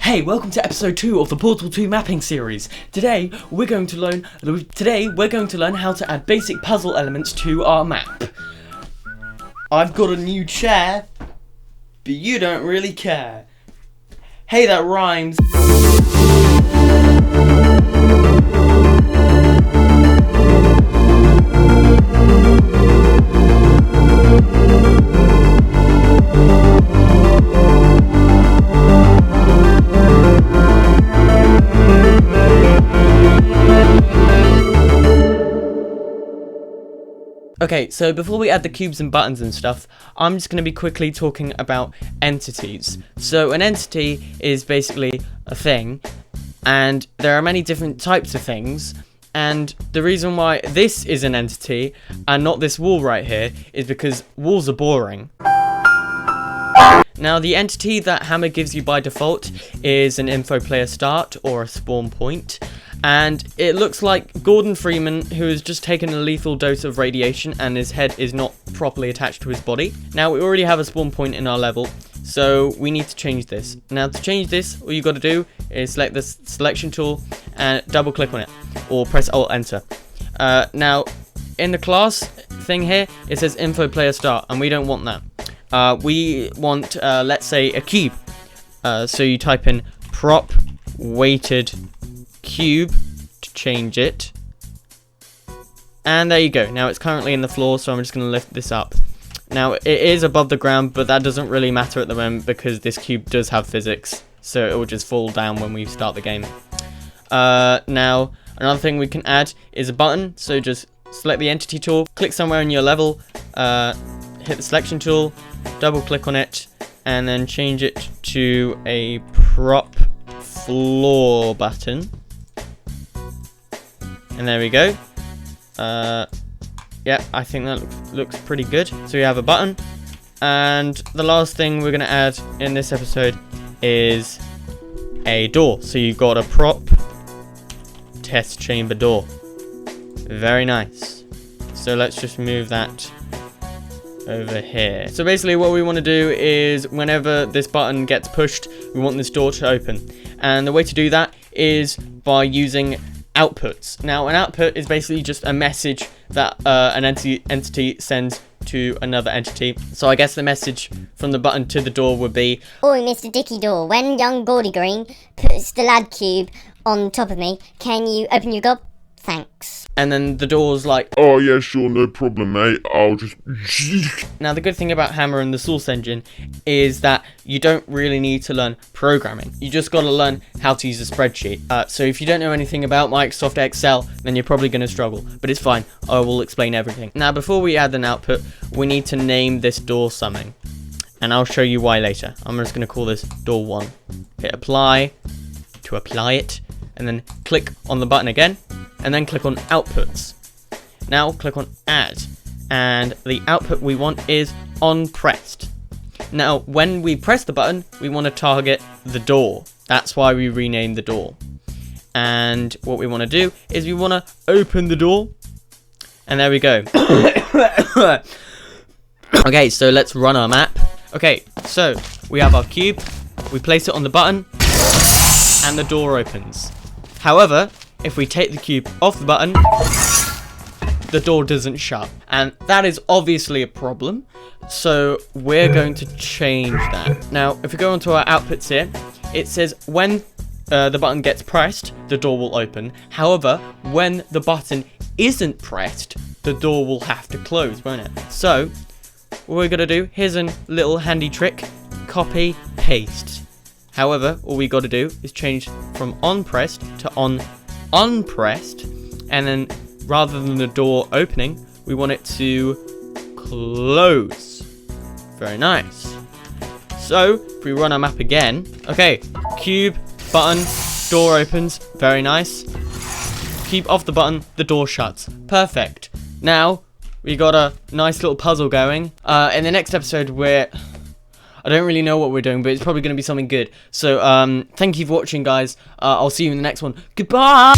Hey, welcome to episode 2 of the Portal 2 mapping series. Today we're going to learn how to add basic puzzle elements to our map. I've got a new chair, but you don't really care. Hey, that rhymes. Okay, so before we add the cubes and buttons and stuff, I'm just going to be quickly talking about entities. So an entity is basically a thing, and there are many different types of things, and the reason why this is an entity and not this wall right here is because walls are boring. Now, the entity that Hammer gives you by default is an info player start or a spawn point. And it looks like Gordon Freeman, who has just taken a lethal dose of radiation and his head is not properly attached to his body. Now, we already have a spawn point in our level, so we need to change this. Now, to change this, all you got to do is select the selection tool and double click on it, or press Alt Enter. Now, in the class thing here, it says info player start, and we don't want that. We want, let's say, a cube. So you type in prop weighted cube to change it, and there you go. Now it's currently in the floor, so I'm just going to lift this up. Now it is above the ground, but that doesn't really matter at the moment because this cube does have physics, so it will just fall down when we start the game. Now another thing we can add is a button, so just select the entity tool, click somewhere in your level, hit the selection tool, double click on it, and then change it to a prop floor button. And there we go. Yeah, I think that looks pretty good. So we have a button. And the last thing we're going to add in this episode is a door. So you've got a prop test chamber door. Very nice. So let's just move that over here. So basically what we want to do is whenever this button gets pushed, we want this door to open. And the way to do that is by using outputs. Now, an output is basically just a message that an entity sends to another entity. So I guess the message from the button to the door would be, "Oi, Mr. Dicky Door, when young Gordy Green puts the lad cube on top of me, can you open your gob? Thanks." And then the door's like, "Oh yeah, sure, no problem, mate. I'll just..." Now, the good thing about Hammer and the Source Engine is that you don't really need to learn programming. You just got to learn how to use a spreadsheet. So if you don't know anything about Microsoft Excel, then you're probably going to struggle. But it's fine. I will explain everything. Now, before we add an output, we need to name this door something. And I'll show you why later. I'm just going to call this door 1. Hit apply to apply it. And then click on the button again. And then click on outputs. Now click on add, and the output we want is on pressed. Now when we press the button, we want to target the door. That's why we renamed the door. And what we want to do is we want to open the door, and there we go. Okay, so let's run our map. Okay, so we have our cube, we place it on the button, and the door opens. However, if we take the cube off the button, the door doesn't shut. And that is obviously a problem. So we're going to change that. Now, if we go onto our outputs here, it says when the button gets pressed, the door will open. However, when the button isn't pressed, the door will have to close, won't it? So what we're going to do, here's a little handy trick. Copy, paste. However, all we got to do is change from on pressed to on unpressed, and then rather than the door opening, we want it to close. Very nice. So if we run our map again, okay, cube, button, door opens. Very nice. Cube off the button, the door shuts. Perfect. Now we got a nice little puzzle going. In the next episode, I don't really know what we're doing, but it's probably going to be something good. So, thank you for watching, guys. I'll see you in the next one. Goodbye!